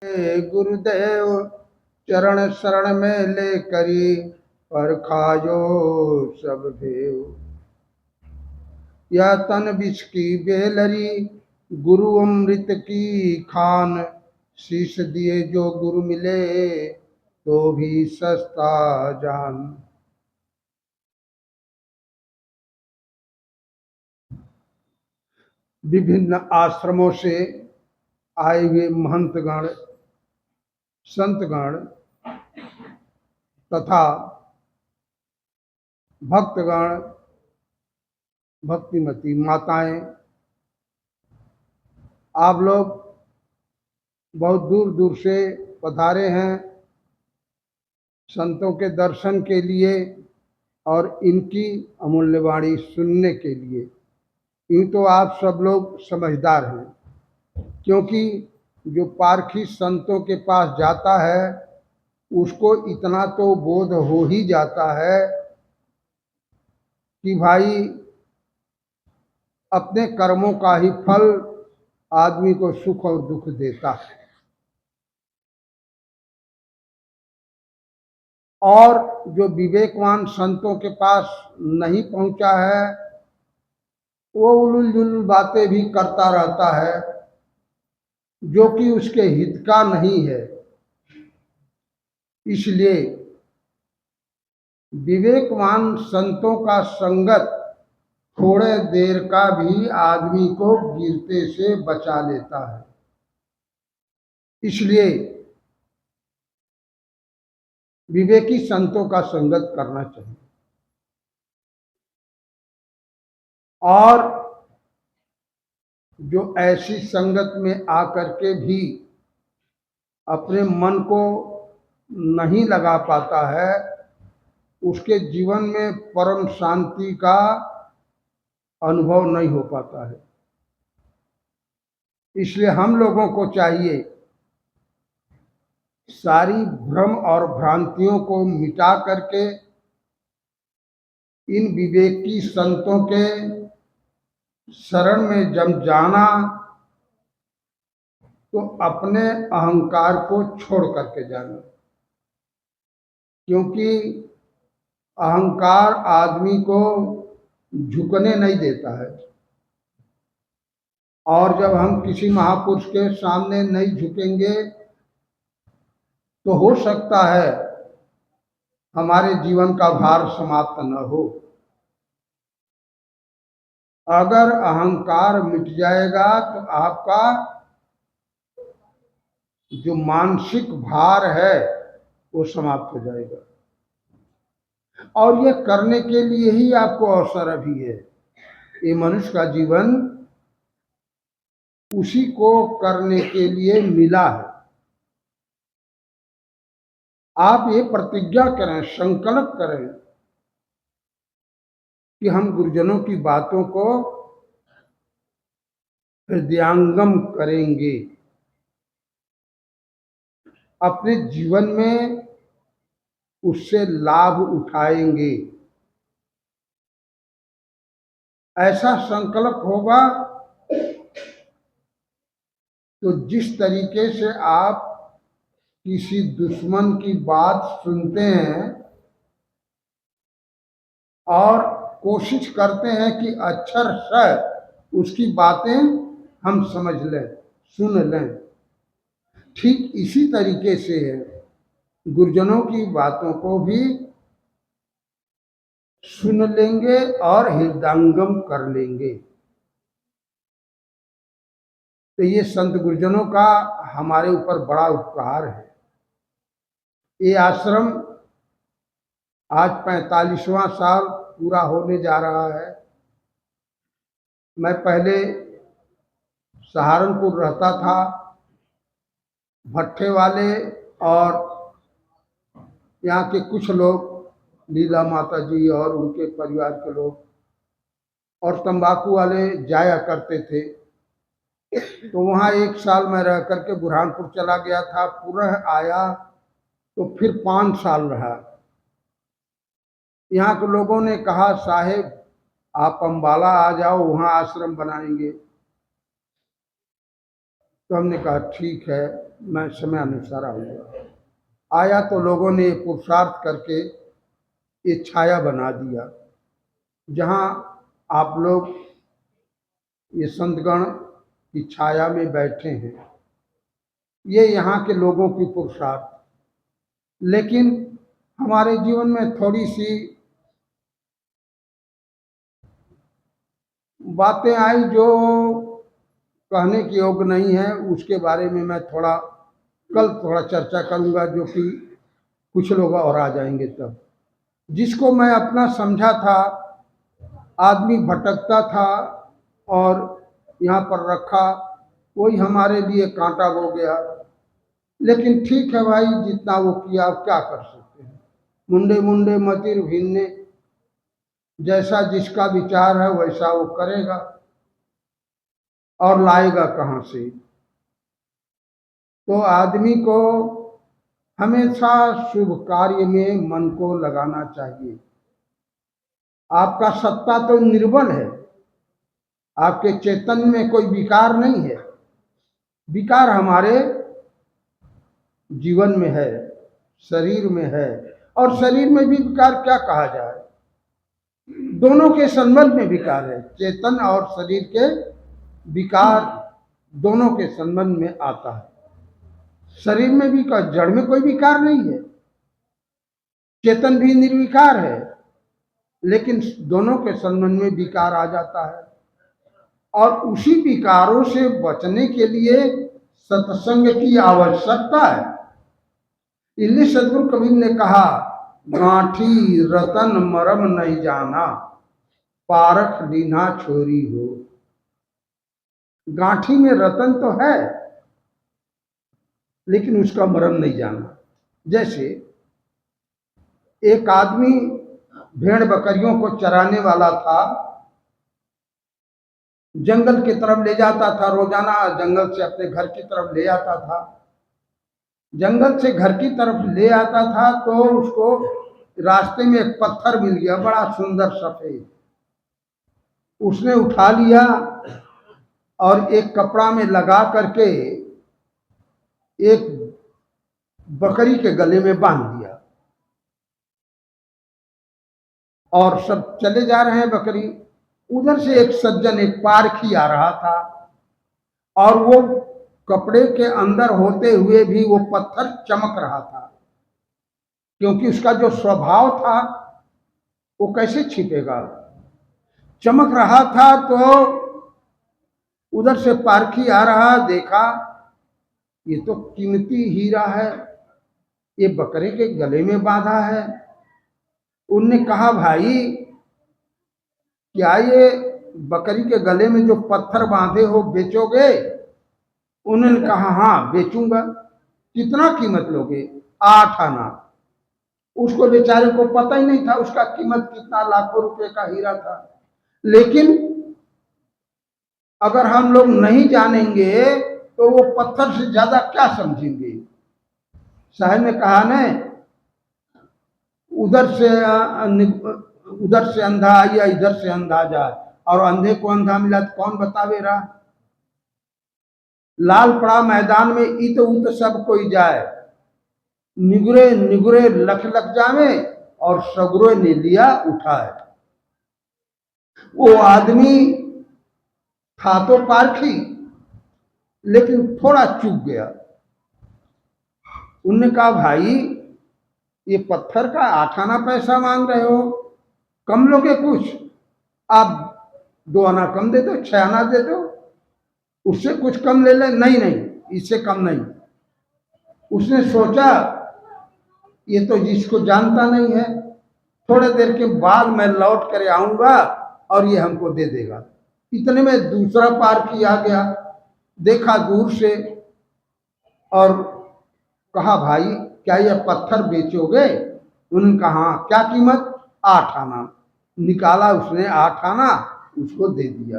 गुरुदेव चरण शरण में ले करी पर खाजो सब भेव। यह तन विष की बेलरी गुरु अमृत की खान। शीश दिए जो गुरु मिले तो भी सस्ता जान। विभिन्न आश्रमों से आए हुए महंतगण, संतगण तथा भक्तगण, भक्तिमती माताएं, आप लोग बहुत दूर दूर से पधारे हैं संतों के दर्शन के लिए और इनकी अमूल्य वाणी सुनने के लिए। यूँ तो आप सब लोग समझदार हैं, क्योंकि जो पारखी संतों के पास जाता है उसको इतना तो बोध हो ही जाता है कि भाई अपने कर्मों का ही फल आदमी को सुख और दुख देता है। और जो विवेकवान संतों के पास नहीं पहुंचा है वो उलूल जुलूल बातें भी करता रहता है जो कि उसके हित का नहीं है। इसलिए विवेकवान संतों का संगत थोड़े देर का भी आदमी को गिरते से बचा लेता है। इसलिए विवेकी संतों का संगत करना चाहिए। और जो ऐसी संगत में आकर के भी अपने मन को नहीं लगा पाता है उसके जीवन में परम शांति का अनुभव नहीं हो पाता है। इसलिए हम लोगों को चाहिए सारी भ्रम और भ्रांतियों को मिटा करके इन विवेकी संतों के शरण में जब जाना तो अपने अहंकार को छोड़ करके जाना, क्योंकि अहंकार आदमी को झुकने नहीं देता है। और जब हम किसी महापुरुष के सामने नहीं झुकेंगे तो हो सकता है हमारे जीवन का भार समाप्त न हो। अगर अहंकार मिट जाएगा तो आपका जो मानसिक भार है वो समाप्त हो जाएगा। और ये करने के लिए ही आपको अवसर अभी है। ये मनुष्य का जीवन उसी को करने के लिए मिला है। आप ये प्रतिज्ञा करें, संकल्प करें कि हम गुरुजनों की बातों को हृदयंगम करेंगे, अपने जीवन में उससे लाभ उठाएंगे। ऐसा संकल्प होगा तो जिस तरीके से आप किसी दुश्मन की बात सुनते हैं और कोशिश करते हैं कि अक्षर से उसकी बातें हम समझ लें, सुन लें, ठीक इसी तरीके से है गुरुजनों की बातों को भी सुन लेंगे और हृदयंगम कर लेंगे। तो ये संत गुरुजनों का हमारे ऊपर बड़ा उपकार है। ये आश्रम आज 45वां साल पूरा होने जा रहा है। मैं पहले सहारनपुर रहता था। भट्ठे वाले और यहाँ के कुछ लोग, लीला माता जी और उनके परिवार के लोग और तंबाकू वाले जाया करते थे। तो वहाँ एक साल मैं रह करके बुरहानपुर चला गया था, पुनः आया तो फिर 5 साल रहा। यहाँ के लोगों ने कहा साहेब आप अम्बाला आ जाओ, वहाँ आश्रम बनाएंगे। तो हमने कहा ठीक है। मैं समय अनुसार आऊँगा। आया तो लोगों ने पुरुषार्थ करके ये छाया बना दिया, जहाँ आप लोग ये संतगण की छाया में बैठे हैं। ये यहाँ के लोगों की पुरुषार्थ, लेकिन हमारे जीवन में थोड़ी सी बातें आई जो कहने की योग्य नहीं है। उसके बारे में मैं कल थोड़ा चर्चा करूँगा, जो कि कुछ लोग और आ जाएंगे तब। जिसको मैं अपना समझा था, आदमी भटकता था और यहाँ पर रखा, वही हमारे लिए कांटा हो गया। लेकिन ठीक है भाई, जितना वो किया, अब क्या कर सकते हैं। मुंडे मुंडे मतिर भिन्ने, जैसा जिसका विचार है वैसा वो करेगा, और लाएगा कहाँ से। तो आदमी को हमेशा शुभ कार्य में मन को लगाना चाहिए। आपका सत्ता तो निर्बल है, आपके चेतन में कोई विकार नहीं है। विकार हमारे जीवन में है, शरीर में है, और शरीर में भी विकार क्या कहा जाए, दोनों के संबंध में विकार है। चेतन और शरीर के विकार दोनों के संबंध में आता है। शरीर में भी जड़ में कोई विकार नहीं है, चेतन भी निर्विकार है, लेकिन दोनों के संबंध में विकार आ जाता है। और उसी विकारों से बचने के लिए सत्संग की आवश्यकता है। इसलिए सदगुरु कबीर ने कहा, गांठी रतन मरम नहीं जाना, पारख दीना छोरी हो। गांठी में रतन तो है, लेकिन उसका मरम नहीं जाना। जैसे एक आदमी भेड़ बकरियों को चराने वाला था, जंगल की तरफ ले जाता था, रोजाना जंगल से अपने घर की तरफ ले आता था। जंगल से घर की तरफ ले आता था तो उसको रास्ते में एक पत्थर मिल गया, बड़ा सुंदर सफेद। उसने उठा लिया और एक कपड़ा में लगा करके एक बकरी के गले में बांध दिया, और सब चले जा रहे हैं बकरी। उधर से एक सज्जन, एक पारखी आ रहा था, और वो कपड़े के अंदर होते हुए भी वो पत्थर चमक रहा था, क्योंकि उसका जो स्वभाव था वो कैसे छिपेगा, चमक रहा था। तो उधर से पारखी आ रहा, देखा ये तो कीमती हीरा है, ये बकरे के गले में बांधा है। उनने कहा, भाई क्या ये बकरी के गले में जो पत्थर बांधे हो बेचोगे? उन्होंने कहा, हाँ बेचूंगा। कितना कीमत लोगे? 8 आना। उसको बेचारे को पता ही नहीं था उसका कीमत कितना, लाखों रुपए का हीरा था। लेकिन अगर हम लोग नहीं जानेंगे तो वो पत्थर से ज्यादा क्या समझेंगे। साहब ने कहा न, उधर से अंधा या इधर से अंधा जाए, और अंधे को अंधा मिला तो कौन बतावे रहा। लाल पड़ा मैदान में इत उत सब कोई जाए, निगुरे निगुरे लख लख जावे, और सगुरे ने लिया उठाए। वो आदमी था तो पारखी, लेकिन थोड़ा चूक गया। उनने कहा, भाई ये पत्थर का 8 आना पैसा मांग रहे हो, कम लोगे कुछ? आप 2 आना कम दे दो, 6 आना दे दो, उससे कुछ कम ले ले। नहीं नहीं, इससे कम नहीं। उसने सोचा ये तो जिसको जानता नहीं है, थोड़े देर के बाद मैं लौट कर आऊंगा और ये हमको दे देगा। इतने में दूसरा पारखी आ गया, देखा दूर से और कहा, भाई क्या ये पत्थर बेचोगे? उन्होंने कहा, हाँ। क्या कीमत? 8 आना। निकाला उसने 8 आना, उसको दे दिया।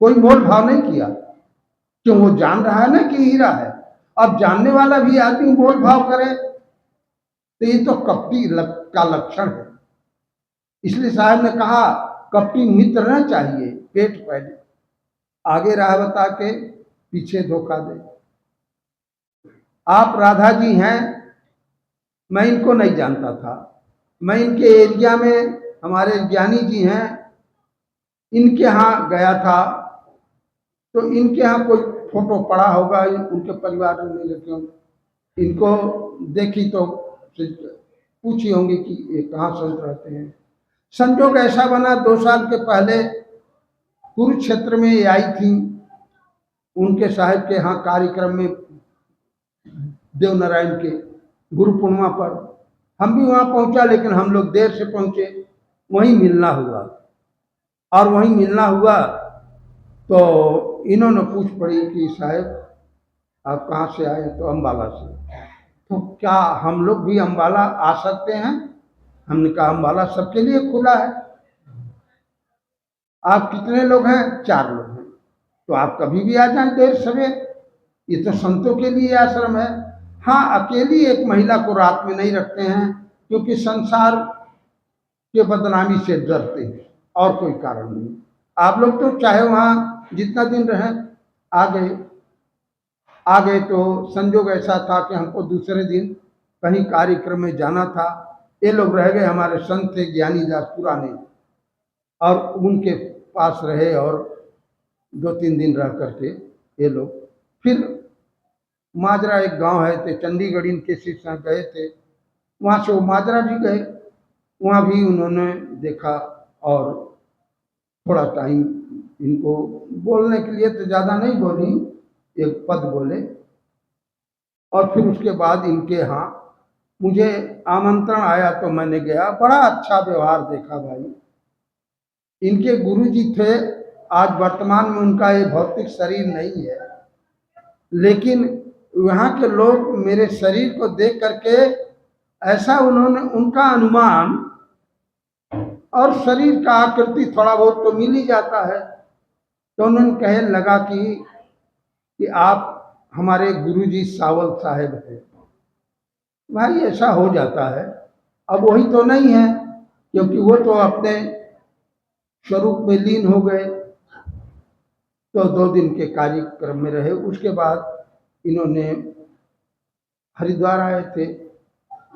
कोई मोल भाव नहीं किया, क्यों? वो जान रहा है ना कि हीरा है। अब जानने वाला भी आदमी मोल भाव करे तो ये तो कपटी का लक्षण है। इसलिए साहब ने कहा, कपटी मित्र न चाहिए, पेट पहले, आगे राह बता के पीछे धोखा दे। आप राधा जी हैं, मैं इनको नहीं जानता था। मैं इनके एरिया में हमारे ज्ञानी जी हैं, इनके यहाँ गया था, तो इनके यहाँ कोई फोटो पड़ा होगा उनके परिवार में, लेकिन इनको देखी तो पूछी होंगी कि ये कहाँ संत रहते हैं। संजोग ऐसा बना, 2 साल के पहले कुरुक्षेत्र में ये आई थी उनके साहिब के यहाँ कार्यक्रम में, देवनारायण के गुरु पूर्णिमा पर। हम भी वहाँ पहुँचा, लेकिन हम लोग देर से पहुँचे। वहीं मिलना हुआ, और वहीं मिलना हुआ तो इन्होंने पूछ पड़ी कि साहब आप कहाँ से आए? तो अम्बाला से। तो क्या हम लोग भी अम्बाला आ सकते हैं? हमने कहा अम्बाला सबके लिए खुला है। आप कितने लोग हैं? 4 लोग हैं। तो आप कभी भी आ जाएं देर सवेर, ये तो संतों के लिए आश्रम है। हाँ, अकेली एक महिला को रात में नहीं रखते हैं, क्योंकि संसार के बदनामी से डरते हैं, और कोई कारण नहीं। आप लोग तो चाहे वहाँ जितना दिन रहें आ गए। तो संजोग ऐसा था कि हमको दूसरे दिन कहीं कार्यक्रम में जाना था। ये लोग रह गए, हमारे संत थे ज्ञानी दास पुराने, और उनके पास रहे, और 2-3 दिन रह करके ये लोग फिर माजरा एक गांव है, तो चंडीगढ़ इनके शिष्य गए थे, वहाँ से वो माजरा भी गए। वहाँ भी उन्होंने देखा, और थोड़ा टाइम इनको बोलने के लिए तो ज़्यादा नहीं बोली, एक पद बोले। और फिर उसके बाद इनके यहाँ मुझे आमंत्रण आया, तो मैंने गया। बड़ा अच्छा व्यवहार देखा भाई। इनके गुरुजी थे, आज वर्तमान में उनका ये भौतिक शरीर नहीं है, लेकिन यहाँ के लोग मेरे शरीर को देख करके ऐसा उन्होंने, उनका अनुमान, और शरीर का आकृति थोड़ा बहुत तो मिल ही जाता है, तो उन्होंने कहने लगा कि आप हमारे गुरुजी सावल साहेब हैं। भाई ऐसा हो जाता है। अब वही तो नहीं है, क्योंकि वो तो अपने स्वरूप में लीन हो गए। तो 2 दिन के कार्यक्रम में रहे। उसके बाद इन्होंने हरिद्वार आए थे।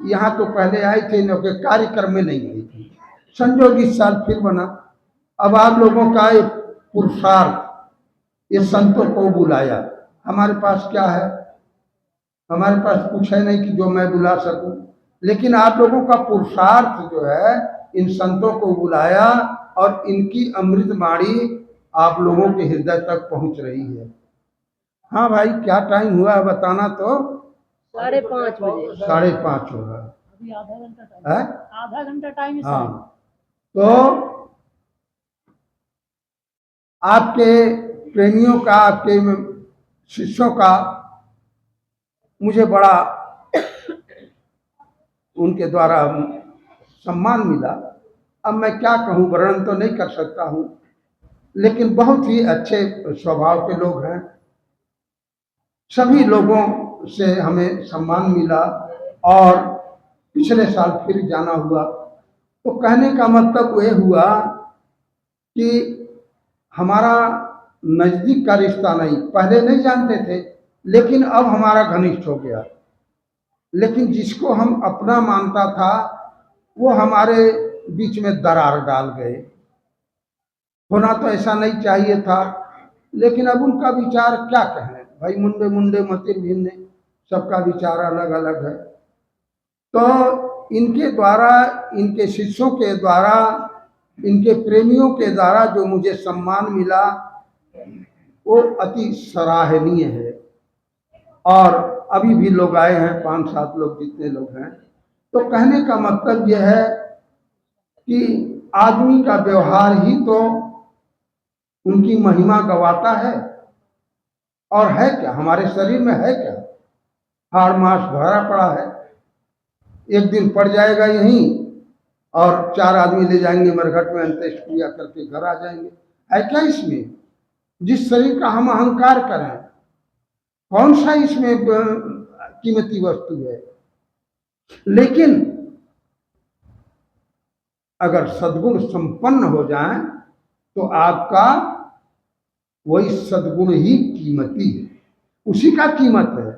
यहाँ तो पहले आए थे, इनके कार्यक्रम में नहीं आई थी। संजोग इस साल फिर बना। अब आप लोगों का एक पुरुषार्थ, ये संतों को बुलाया। हमारे पास क्या है? हमारे पास कुछ है नहीं कि जो मैं बुला सकूं, लेकिन आप लोगों का पुरुषार्थ जो है, इन संतों को बुलाया, और इनकी अमृत वाणी आप लोगों के हृदय तक पहुंच रही है। हाँ भाई, क्या टाइम हुआ है बताना तो? 5:30 बजे। 5:30 होगा। अभी आधा घंटा टाइम है। हाँ, तो आपके प्रेमियों का, आपके शिष्यों का मुझे बड़ा उनके द्वारा सम्मान मिला। अब मैं क्या कहूँ, वर्णन तो नहीं कर सकता हूँ, लेकिन बहुत ही अच्छे स्वभाव के लोग हैं। सभी लोगों से हमें सम्मान मिला, और पिछले साल फिर जाना हुआ। तो कहने का मतलब ये हुआ कि हमारा नज़दीक का रिश्ता नहीं, पहले नहीं जानते थे, लेकिन अब हमारा घनिष्ठ हो गया। लेकिन जिसको हम अपना मानता था, वो हमारे बीच में दरार डाल गए। होना तो ऐसा नहीं चाहिए था, लेकिन अब उनका विचार क्या कहें भाई, मुंडे मुंडे मतिर भिन्ने, सबका विचार अलग अलग है। तो इनके द्वारा, इनके शिष्यों के द्वारा, इनके प्रेमियों के द्वारा जो मुझे सम्मान मिला, वो अति सराहनीय है। और अभी भी लोग आए हैं, 5-7 लोग जितने लोग हैं। तो कहने का मतलब यह है कि आदमी का व्यवहार ही तो उनकी महिमा गवाता है। और है क्या हमारे शरीर में? है क्या? हाड़ मांस भरा पड़ा है। एक दिन पड़ जाएगा यहीं, और 4 आदमी ले जाएंगे मरघट में, अंत्येष्टि क्रिया करके घर आ जाएंगे। है क्या इसमें? जिस शरीर का हम अहंकार करें, कौन सा इसमें कीमती वस्तु है? लेकिन अगर सद्गुण संपन्न हो जाए, तो आपका वही सद्गुण ही कीमती है, उसी का कीमत है।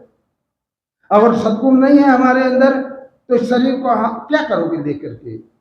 अगर सद्गुण नहीं है हमारे अंदर तो इस शरीर को क्या करोगे लेकर के?